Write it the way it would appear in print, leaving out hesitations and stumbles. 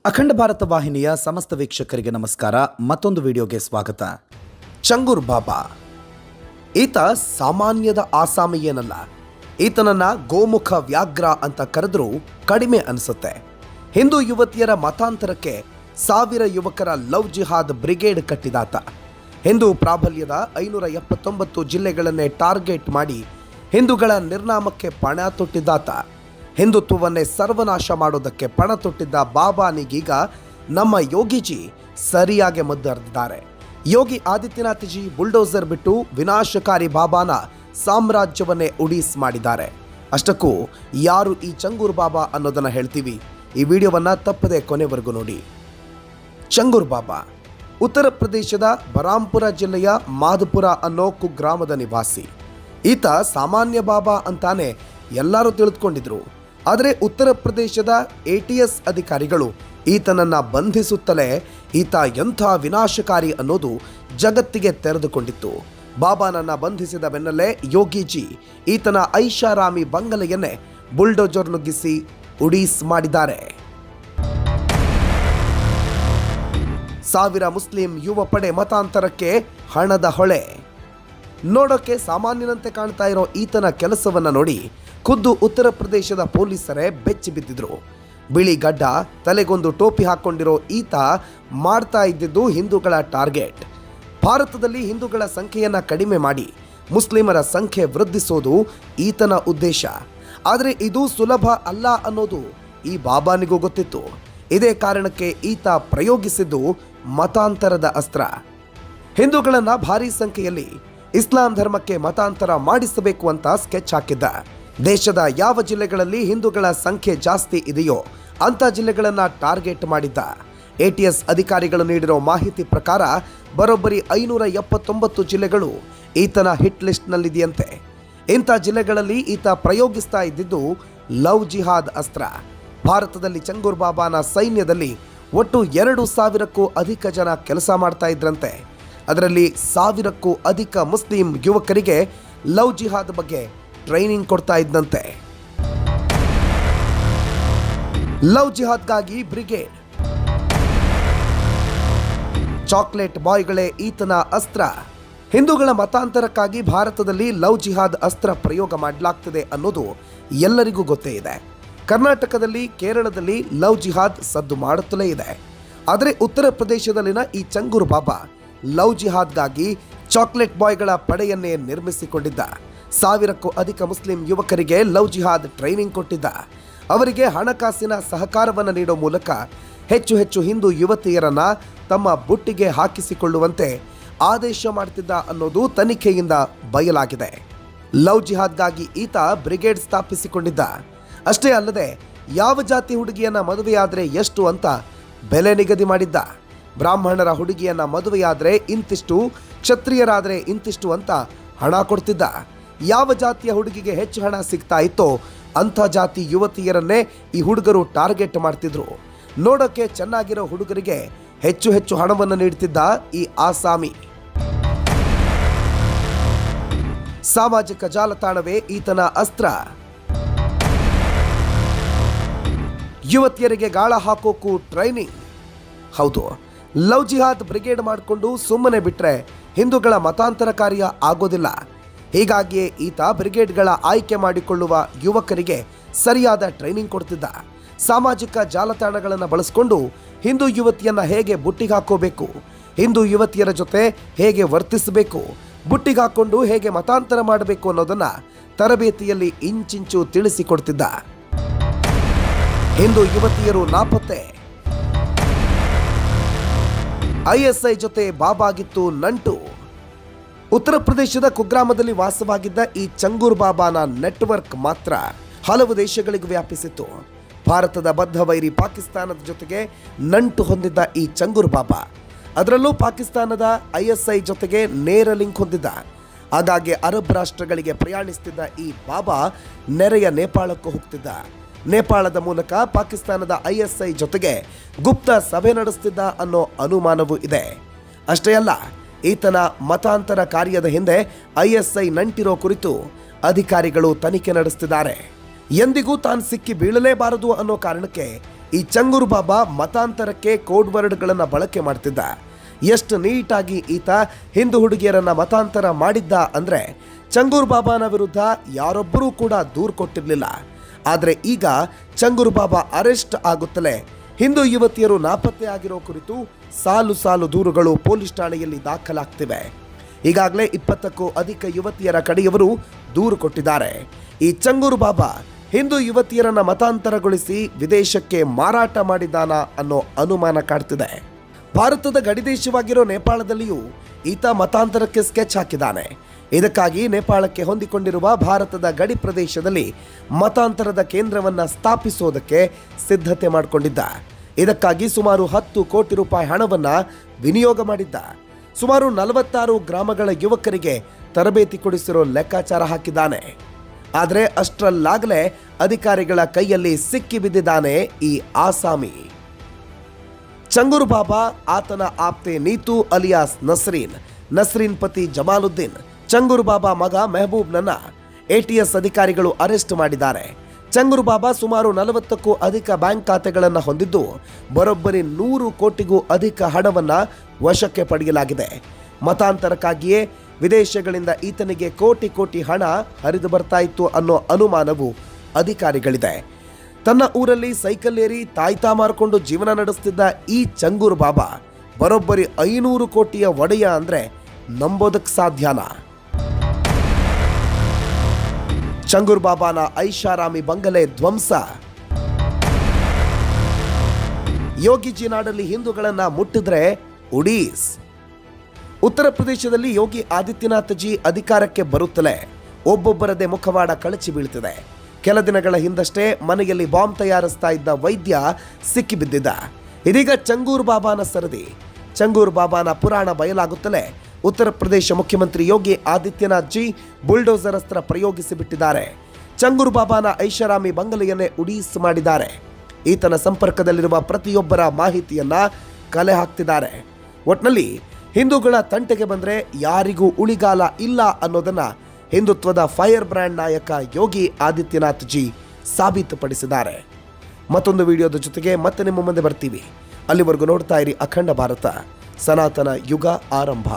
ಅಖಂಡ ಭಾರತ ವಾಹಿನಿಯ ಸಮಸ್ತ ವೀಕ್ಷಕರಿಗೆ ನಮಸ್ಕಾರ. ಮತ್ತೊಂದು ವಿಡಿಯೋಗೆ ಸ್ವಾಗತ. ಚಂಗೂರ್ ಬಾಬಾ ಈತ ಸಾಮಾನ್ಯದ ಆಸಾಮಿ ಏನಲ್ಲ. ಈತನನ್ನ ಗೋಮುಖ ವ್ಯಾಘ್ರ ಅಂತ ಕರೆದ್ರೂ ಕಡಿಮೆ ಅನಿಸುತ್ತೆ. ಹಿಂದೂ ಯುವತಿಯರ ಮತಾಂತರಕ್ಕೆ 1000 ಯುವಕರ ಲವ್ ಜಿಹಾದ್ ಬ್ರಿಗೇಡ್ ಕಟ್ಟಿದಾತ. ಹಿಂದೂ ಪ್ರಾಬಲ್ಯದ 579 ಜಿಲ್ಲೆಗಳನ್ನೇ ಟಾರ್ಗೆಟ್ ಮಾಡಿ ಹಿಂದೂಗಳ ನಿರ್ನಾಮಕ್ಕೆ ಪಣ ತೊಟ್ಟಿದ್ದಾತ. ಹಿಂದುತ್ವವನ್ನೇ ಸರ್ವನಾಶ ಮಾಡೋದಕ್ಕೆ ಪಣ ತೊಟ್ಟಿದ್ದ ಬಾಬಾನಿಗೀಗ ನಮ್ಮ ಯೋಗಿಜಿ ಸರಿಯಾಗಿ ಮದ್ದರಿದ್ದಾರೆ. ಯೋಗಿ ಆದಿತ್ಯನಾಥ್ ಜಿ ಬುಲ್ಡೋಸರ್ ಬಿಟ್ಟು ವಿನಾಶಕಾರಿ ಬಾಬಾನ ಸಾಮ್ರಾಜ್ಯವನ್ನೇ ಉಡೀಸ್ ಮಾಡಿದ್ದಾರೆ. ಅಷ್ಟಕ್ಕೂ ಯಾರು ಈ ಚಂಗೂರ್ ಬಾಬಾ ಅನ್ನೋದನ್ನ ಹೇಳ್ತೀವಿ. ಈ ವಿಡಿಯೋವನ್ನ ತಪ್ಪದೆ ಕೊನೆವರೆಗೂ ನೋಡಿ. ಚಂಗೂರ್ ಬಾಬಾ ಉತ್ತರ ಪ್ರದೇಶದ ಬರಾಂಪುರ ಜಿಲ್ಲೆಯ ಮಾಧಪುರ ಅನ್ನೋ ಕುಗ್ರಾಮದ ನಿವಾಸಿ. ಈತ ಸಾಮಾನ್ಯ ಬಾಬಾ ಅಂತಾನೆ ಎಲ್ಲರೂ ತಿಳಿದುಕೊಂಡಿದ್ರು. ಆದರೆ ಉತ್ತರ ಪ್ರದೇಶದ ATS ಅಧಿಕಾರಿಗಳು ಈತನನ್ನ ಬಂಧಿಸುತ್ತಲೇ ಈತ ಎಂಥ ವಿನಾಶಕಾರಿ ಅನ್ನೋದು ಜಗತ್ತಿಗೆ ತೆರೆದುಕೊಂಡಿತ್ತು. ಬಾಬಾನನ್ನ ಬಂಧಿಸಿದ ಬೆನ್ನಲ್ಲೇ ಯೋಗಿಜಿ ಈತನ ಐಷಾರಾಮಿ ಬಂಗಲೆಯನ್ನೇ ಬುಲ್ಡೋಜರ್ ನುಗ್ಗಿಸಿ ಉಡೀಸ್ ಮಾಡಿದ್ದಾರೆ. 1000 ಮುಸ್ಲಿಂ ಯುವ ಪಡೆ ಮತಾಂತರಕ್ಕೆ ಹಣದ ಹೊಳೆ. ನೋಡೋಕೆ ಸಾಮಾನ್ಯನಂತೆ ಕಾಣ್ತಾ ಇರೋ ಈತನ ಕೆಲಸವನ್ನ ನೋಡಿ ಖುದ್ದು ಉತ್ತರ ಪ್ರದೇಶದ ಪೊಲೀಸರೇ ಬೆಚ್ಚಿ ಬಿದ್ದಿದ್ರು. ಬಿಳಿ ಗಡ್ಡ, ತಲೆಗೊಂದು ಟೋಪಿ ಹಾಕೊಂಡಿರೋ ಈತ ಮಾಡ್ತಾ ಇದ್ದಿದ್ದು ಹಿಂದೂಗಳ ಟಾರ್ಗೆಟ್. ಭಾರತದಲ್ಲಿ ಹಿಂದೂಗಳ ಸಂಖ್ಯೆಯನ್ನ ಕಡಿಮೆ ಮಾಡಿ ಮುಸ್ಲಿಮರ ಸಂಖ್ಯೆ ವೃದ್ಧಿಸೋದು ಈತನ ಉದ್ದೇಶ. ಆದರೆ ಇದು ಸುಲಭ ಅಲ್ಲ ಅನ್ನೋದು ಈ ಬಾಬಾನಿಗೂ ಗೊತ್ತಿತ್ತು. ಇದೇ ಕಾರಣಕ್ಕೆ ಈತ ಪ್ರಯೋಗಿಸಿದ್ದು ಮತಾಂತರದ ಅಸ್ತ್ರ. ಹಿಂದೂಗಳನ್ನ ಭಾರೀ ಸಂಖ್ಯೆಯಲ್ಲಿ ಇಸ್ಲಾಂ ಧರ್ಮಕ್ಕೆ ಮತಾಂತರ ಮಾಡಿಸಬೇಕು ಅಂತ ಸ್ಕೆಚ್ ಹಾಕಿದ್ದ. ದೇಶದ ಯಾವ ಜಿಲ್ಲೆಗಳಲ್ಲಿ ಹಿಂದೂಗಳ ಸಂಖ್ಯೆ ಜಾಸ್ತಿ ಇದೆಯೋ ಅಂತ ಜಿಲ್ಲೆಗಳನ್ನ ಟಾರ್ಗೆಟ್ ಮಾಡಿದ್ದ. ATS ಅಧಿಕಾರಿಗಳು ನೀಡಿರೋ ಮಾಹಿತಿ ಪ್ರಕಾರ ಬರೋಬ್ಬರಿ 579 ಜಿಲ್ಲೆಗಳು ಈತನ ಹಿಟ್ ಲಿಸ್ಟ್ನಲ್ಲಿದೆಯಂತೆ. ಇಂಥ ಜಿಲ್ಲೆಗಳಲ್ಲಿ ಈತ ಪ್ರಯೋಗಿಸ್ತಾ ಇದ್ದಿದ್ದು ಲವ್ ಜಿಹಾದ್ ಅಸ್ತ್ರ. ಭಾರತದಲ್ಲಿ ಚಂಗೂರ್ ಬಾಬಾನ ಸೈನ್ಯದಲ್ಲಿ ಒಟ್ಟು 2000ಕ್ಕೂ ಅಧಿಕ ಜನ ಕೆಲಸ ಮಾಡ್ತಾ ಇದ್ರಂತೆ. ಅದರಲ್ಲಿ 1000ಕ್ಕೂ ಅಧಿಕ ಮುಸ್ಲಿಂ ಯುವಕರಿಗೆ ಲವ್ ಜಿಹಾದ್ ಬಗ್ಗೆ ಟ್ರೈನಿಂಗ್ ಕೊಡ್ತಾ ಇದ್ದಂತೆ. ಲವ್ ಜಿಹಾದ್ಗಾಗಿ ಬ್ರಿಗೇಡ್. ಚಾಕ್ಲೇಟ್ ಬಾಯ್ಗಳೇ ಈತನ ಅಸ್ತ್ರ. ಹಿಂದೂಗಳ ಮತಾಂತರಕ್ಕಾಗಿ ಭಾರತದಲ್ಲಿ ಲವ್ ಜಿಹಾದ್ ಅಸ್ತ್ರ ಪ್ರಯೋಗ ಮಾಡಲಾಗ್ತದೆ ಅನ್ನೋದು ಎಲ್ಲರಿಗೂ ಗೊತ್ತೇ ಇದೆ. ಕರ್ನಾಟಕದಲ್ಲಿ, ಕೇರಳದಲ್ಲಿ ಲವ್ ಜಿಹಾದ್ ಸದ್ದು ಮಾಡುತ್ತಲೇ ಇದೆ. ಆದರೆ ಉತ್ತರ ಪ್ರದೇಶದಲ್ಲಿನ ಈ ಚಂಗೂರ್ ಬಾಬಾ ಲವ್ ಜಿಹಾದ್ಗಾಗಿ ಚಾಕ್ಲೇಟ್ ಬಾಯ್ಗಳ ಪಡೆಯನ್ನೇ ನಿರ್ಮಿಸಿಕೊಂಡಿದ್ದ. 1000ಕ್ಕೂ ಅಧಿಕ ಮುಸ್ಲಿಂ ಯುವಕರಿಗೆ ಲವ್ ಜಿಹಾದ್ ಟ್ರೈನಿಂಗ್ ಕೊಟ್ಟಿದ್ದ. ಅವರಿಗೆ ಹಣಕಾಸಿನ ಸಹಕಾರವನ್ನು ನೀಡೋ ಮೂಲಕ ಹೆಚ್ಚು ಹೆಚ್ಚು ಹಿಂದೂ ಯುವತಿಯರನ್ನ ತಮ್ಮ ಬುಟ್ಟಿಗೆ ಹಾಕಿಸಿಕೊಳ್ಳುವಂತೆ ಆದೇಶ ಮಾಡ್ತಿದ್ದ ಅನ್ನೋದು ತನಿಖೆಯಿಂದ ಬಯಲಾಗಿದೆ. ಲವ್ ಜಿಹಾದ್ಗಾಗಿ ಈತ ಬ್ರಿಗೇಡ್ ಸ್ಥಾಪಿಸಿಕೊಂಡಿದ್ದ. ಅಷ್ಟೇ ಅಲ್ಲದೆ ಯಾವ ಜಾತಿ ಹುಡುಗಿಯನ್ನ ಮದುವೆಯಾದರೆ ಎಷ್ಟು ಅಂತ ಬೆಲೆ ನಿಗದಿ ಮಾಡಿದ್ದ. ಬ್ರಾಹ್ಮಣರ ಹುಡುಗಿಯನ್ನ ಮದುವೆಯಾದರೆ ಇಂತಿಷ್ಟು, ಕ್ಷತ್ರಿಯರಾದರೆ ಇಂತಿಷ್ಟು ಅಂತ ಹಣ ಕೊಡ್ತಿದ್ದ. ಯಾವ ಜಾತಿಯ ಹುಡುಗಿಗೆ ಹೆಚ್ಚು ಹಣ ಸಿಗ್ತಾ ಇತ್ತೋ ಅಂಥ ಜಾತಿ ಯುವತಿಯರನ್ನೇ ಈ ಹುಡುಗರು ಟಾರ್ಗೆಟ್ ಮಾಡ್ತಿದ್ರು. ನೋಡೋಕೆ ಚೆನ್ನಾಗಿರೋ ಹುಡುಗರಿಗೆ ಹೆಚ್ಚು ಹೆಚ್ಚು ಹಣವನ್ನು ನೀಡ್ತಿದ್ದ ಈ ಆಸಾಮಿ. ಸಾಮಾಜಿಕ ಜಾಲತಾಣವೇ ಈತನ ಅಸ್ತ್ರ. ಯುವತಿಯರಿಗೆ ಗಾಳ ಹಾಕೋಕು ಟ್ರೈನಿಂಗ್. ಹೌದು, ಲವ್ ಜಿಹಾದ್ ಬ್ರಿಗೇಡ್ ಮಾಡಿಕೊಂಡು ಸುಮ್ಮನೆ ಬಿಟ್ರೆ ಹಿಂದೂಗಳ ಮತಾಂತರ ಕಾರ್ಯ ಆಗೋದಿಲ್ಲ. ಹೀಗಾಗಿಯೇ ಈತ ಬ್ರಿಗೇಡ್ಗಳ ಆಯ್ಕೆ ಮಾಡಿಕೊಳ್ಳುವ ಯುವಕರಿಗೆ ಸರಿಯಾದ ಟ್ರೈನಿಂಗ್ ಕೊಡ್ತಿದ್ದ. ಸಾಮಾಜಿಕ ಜಾಲತಾಣಗಳನ್ನು ಬಳಸಿಕೊಂಡು ಹಿಂದೂ ಯುವತಿಯನ್ನ ಹೇಗೆ ಬುಟ್ಟಿಗೆ ಹಾಕೋಬೇಕು, ಹಿಂದೂ ಯುವತಿಯರ ಜೊತೆ ಹೇಗೆ ವರ್ತಿಸಬೇಕು, ಬುಟ್ಟಿಗೆ ಹಾಕೊಂಡು ಹೇಗೆ ಮತಾಂತರ ಮಾಡಬೇಕು ಅನ್ನೋದನ್ನ ತರಬೇತಿಯಲ್ಲಿ ಇಂಚಿಂಚು ತಿಳಿಸಿಕೊಡ್ತಿದ್ದ. ಹಿಂದೂ ಯುವತಿಯರು ನಾಪತ್ತೆ. ISI ಜೊತೆ ಬಾಬಾಗಿತ್ತು ನಂಟು. ಉತ್ತರ ಪ್ರದೇಶದ ಕುಗ್ರಾಮದಲ್ಲಿ ವಾಸವಾಗಿದ್ದ ಈ ಚಂಗೂರ್ ಬಾಬಾನ ನೆಟ್ವರ್ಕ್ ಮಾತ್ರ ಹಲವು ದೇಶಗಳಿಗೆ ವ್ಯಾಪಿಸಿತ್ತು. ಭಾರತದ ಬದ್ಧ ವೈರಿ ಪಾಕಿಸ್ತಾನದ ಜೊತೆಗೆ ನಂಟು ಹೊಂದಿದ್ದ ಈ ಚಂಗೂರ್ ಬಾಬಾ ಅದರಲ್ಲೂ ಪಾಕಿಸ್ತಾನದ ISI ಜೊತೆಗೆ ನೇರ ಲಿಂಕ್ ಹೊಂದಿದ್ದ. ಹಾಗಾಗಿ ಅರಬ್ ರಾಷ್ಟ್ರಗಳಿಗೆ ಪ್ರಯಾಣಿಸುತ್ತಿದ್ದ ಈ ಬಾಬಾ ನೆರೆಯ ನೇಪಾಳಕ್ಕೂ ಹೋಗ್ತಿದ್ದ. ನೇಪಾಳದ ಮೂಲಕ ಪಾಕಿಸ್ತಾನದ ISI ಜೊತೆಗೆ ಗುಪ್ತ ಸಭೆ ನಡೆಸುತ್ತಿದ್ದ ಅನ್ನೋ ಅನುಮಾನವೂ ಇದೆ. ಅಷ್ಟೇ ಅಲ್ಲ, ಈತನ ಮತಾಂತರ ಕಾರ್ಯದ ಹಿಂದೆ ISI ನಂಟಿರೋ ಕುರಿತು ಅಧಿಕಾರಿಗಳು ತನಿಖೆ ನಡೆಸುತ್ತಿದ್ದಾರೆ. ಎಂದಿಗೂ ತಾನು ಸಿಕ್ಕಿ ಬೀಳಲೇಬಾರದು ಅನ್ನೋ ಕಾರಣಕ್ಕೆ ಈ ಚಂಗೂರು ಬಾಬಾ ಮತಾಂತರಕ್ಕೆ ಕೋಡ್ ವರ್ಡ್ಗಳನ್ನು ಬಳಕೆ ಮಾಡ್ತಿದ್ದ. ಎಷ್ಟು ನೀಟಾಗಿ ಈತ ಹಿಂದೂ ಹುಡುಗಿಯರನ್ನ ಮತಾಂತರ ಮಾಡಿದ್ದ ಅಂದ್ರೆ ಚಂಗೂರು ಬಾಬಾನ ವಿರುದ್ಧ ಯಾರೊಬ್ಬರೂ ಕೂಡ ದೂರು ಕೊಟ್ಟಿರಲಿಲ್ಲ. ಆದರೆ ಈಗ ಚಂಗೂರು ಬಾಬಾ ಅರೆಸ್ಟ್ ಆಗುತ್ತಲೇ ಹಿಂದೂ ಯುವತಿಯರು ನಾಪತ್ತೆ ಆಗಿರೋ ಕುರಿತು ಸಾಲು ಸಾಲು ದೂರುಗಳು ಪೊಲೀಸ್ ಠಾಣೆಯಲ್ಲಿ ದಾಖಲಾಗ್ತಿವೆ. ಈಗಾಗಲೇ 20ಕ್ಕೂ ಅಧಿಕ ಯುವತಿಯರ ಕಡೆಯವರು ದೂರು ಕೊಟ್ಟಿದ್ದಾರೆ. ಈ ಚಂಗೂರು ಬಾಬಾ ಹಿಂದೂ ಯುವತಿಯರನ್ನ ಮತಾಂತರಗೊಳಿಸಿ ವಿದೇಶಕ್ಕೆ ಮಾರಾಟ ಮಾಡಿದಾನ ಅನ್ನೋ ಅನುಮಾನ ಕಾಡ್ತಿದೆ. ಭಾರತದ ಗಡಿದೇಶವಾಗಿರೋ ನೇಪಾಳದಲ್ಲಿಯೂ ಈತ ಮತಾಂತರಕ್ಕೆ ಸ್ಕೆಚ್ ಹಾಕಿದ್ದಾನೆ. ಇದಕ್ಕಾಗಿ ನೇಪಾಳಕ್ಕೆ ಹೊಂದಿಕೊಂಡಿರುವ ಭಾರತದ ಗಡಿ ಪ್ರದೇಶದಲ್ಲಿ ಮತಾಂತರದ ಕೇಂದ್ರವನ್ನ ಸ್ಥಾಪಿಸೋದಕ್ಕೆ ಸಿದ್ಧತೆ ಮಾಡಿಕೊಂಡಿದ್ದ. ಇದಕ್ಕಾಗಿ ಸುಮಾರು 10 ಕೋಟಿ ರೂಪಾಯಿ ಹಣವನ್ನ ವಿನಿಯೋಗ ಮಾಡಿದ್ದ. ಸುಮಾರು 46 ಗ್ರಾಮಗಳ ಯುವಕರಿಗೆ ತರಬೇತಿ ಕೊಡಿಸಿರೋ ಲೆಕ್ಕಾಚಾರ ಹಾಕಿದ್ದಾನೆ. ಆದರೆ ಅಷ್ಟರಲ್ಲಾಗಲೇ ಅಧಿಕಾರಿಗಳ ಕೈಯಲ್ಲಿ ಸಿಕ್ಕಿ ಬಿದ್ದಿದ್ದಾನೆ ಈ ಆಸಾಮಿ. ಚಂಗೂರು ಬಾಬಾ, ಆತನ ಆಪ್ತೆ ನೀತು ಅಲಿಯಾಸ್ ನಸ್ರೀನ್ ಪತಿ ಜಮಾಲುದ್ದೀನ್, ಚಂಗೂರು ಬಾಬಾ ಮಗ ಮೆಹಬೂಬ್ನನ್ನ ATS ಅಧಿಕಾರಿಗಳು ಅರೆಸ್ಟ್ ಮಾಡಿದ್ದಾರೆ. ಚಂಗೂರು ಬಾಬಾ ಸುಮಾರು 40ಕ್ಕೂ ಅಧಿಕ ಬ್ಯಾಂಕ್ ಖಾತೆಗಳನ್ನು ಹೊಂದಿದ್ದು ಬರೋಬ್ಬರಿ 100 ಕೋಟಿಗೂ ಅಧಿಕ ಹಣವನ್ನು ವಶಕ್ಕೆ ಪಡೆಯಲಾಗಿದೆ. ಮತಾಂತರಕ್ಕಾಗಿಯೇ ವಿದೇಶಗಳಿಂದ ಈತನಿಗೆ ಕೋಟಿ ಹಣ ಹರಿದು ಬರ್ತಾ ಇತ್ತು ಅನ್ನೋ ಅನುಮಾನವು ಅಧಿಕಾರಿಗಳಿದೆ. ತನ್ನ ಊರಲ್ಲಿ ಸೈಕಲ್ ಏರಿ ತಾಯ್ತಾ ಮಾರ್ಕೊಂಡು ಜೀವನ ನಡೆಸ್ತಿದ್ದ ಈ ಚಂಗೂರು ಬಾಬಾ ಬರೋಬ್ಬರಿ 500 ಕೋಟಿಯ ಒಡೆಯ ಅಂದ್ರೆ ನಂಬೋದಕ್ಕೆ ಸಾಧ್ಯನಾ? ಚಂಗೂರು ಬಾಬಾನ ಐಷಾರಾಮಿ ಬಂಗಲೆ ಧ್ವಂಸ. ಯೋಗಿಜಿ ನಾಡಲ್ಲಿ ಹಿಂದೂಗಳನ್ನ ಮುಟ್ಟಿದ್ರೆ ಉಡೀಸ್. ಉತ್ತರ ಪ್ರದೇಶದಲ್ಲಿ ಯೋಗಿ ಆದಿತ್ಯನಾಥ್ ಜಿ ಅಧಿಕಾರಕ್ಕೆ ಬರುತ್ತಲೇ ಒಬ್ಬೊಬ್ಬರದೇ ಮುಖವಾಡ ಕಳಚಿ ಬೀಳ್ತಿದೆ. ಕೆಲ ದಿನಗಳ ಹಿಂದಷ್ಟೇ ಮನೆಯಲ್ಲಿ ಬಾಂಬ್ ತಯಾರಿಸ್ತಾ ಇದ್ದ ವೈದ್ಯ ಸಿಕ್ಕಿಬಿದ್ದಿದ್ದ. ಇದೀಗ ಚಂಗೂರು ಬಾಬಾನ ಸರದಿ. ಚಂಗೂರು ಬಾಬಾನ ಪುರಾಣ ಬಯಲಾಗುತ್ತಲೇ ಉತ್ತರ ಪ್ರದೇಶ ಮುಖ್ಯಮಂತ್ರಿ ಯೋಗಿ ಆದಿತ್ಯನಾಥ್ ಜಿ ಬುಲ್ಡೋಸರ್ ಅಸ್ತ್ರ ಪ್ರಯೋಗಿಸಿ ಬಿಟ್ಟಿದ್ದಾರೆ. ಚಂಗೂರು ಬಾಬಾನ ಐಷಾರಾಮಿ ಬಂಗಲೆಯನ್ನೇ ಉಡೀಸ್ ಮಾಡಿದ್ದಾರೆ. ಈತನ ಸಂಪರ್ಕದಲ್ಲಿರುವ ಪ್ರತಿಯೊಬ್ಬರ ಮಾಹಿತಿಯನ್ನ ಕಲೆ ಹಾಕ್ತಿದ್ದಾರೆ. ಒಟ್ನಲ್ಲಿ ಹಿಂದೂಗಳ ತಂಟೆಗೆ ಬಂದ್ರೆ ಯಾರಿಗೂ ಉಳಿಗಾಲ ಇಲ್ಲ ಅನ್ನೋದನ್ನ ಹಿಂದುತ್ವದ ಫೈರ್ ಬ್ರ್ಯಾಂಡ್ ನಾಯಕ ಯೋಗಿ ಆದಿತ್ಯನಾಥ್ ಜಿ ಸಾಬೀತುಪಡಿಸಿದ್ದಾರೆ. ಮತ್ತೊಂದು ವಿಡಿಯೋದ ಜೊತೆಗೆ ಮತ್ತೆ ನಿಮ್ಮ ಮುಂದೆ ಬರ್ತೀವಿ. ಅಲ್ಲಿವರೆಗೂ ನೋಡ್ತಾ ಇರಿ ಅಖಂಡ ಭಾರತ, ಸನಾತನ ಯುಗ ಆರಂಭ.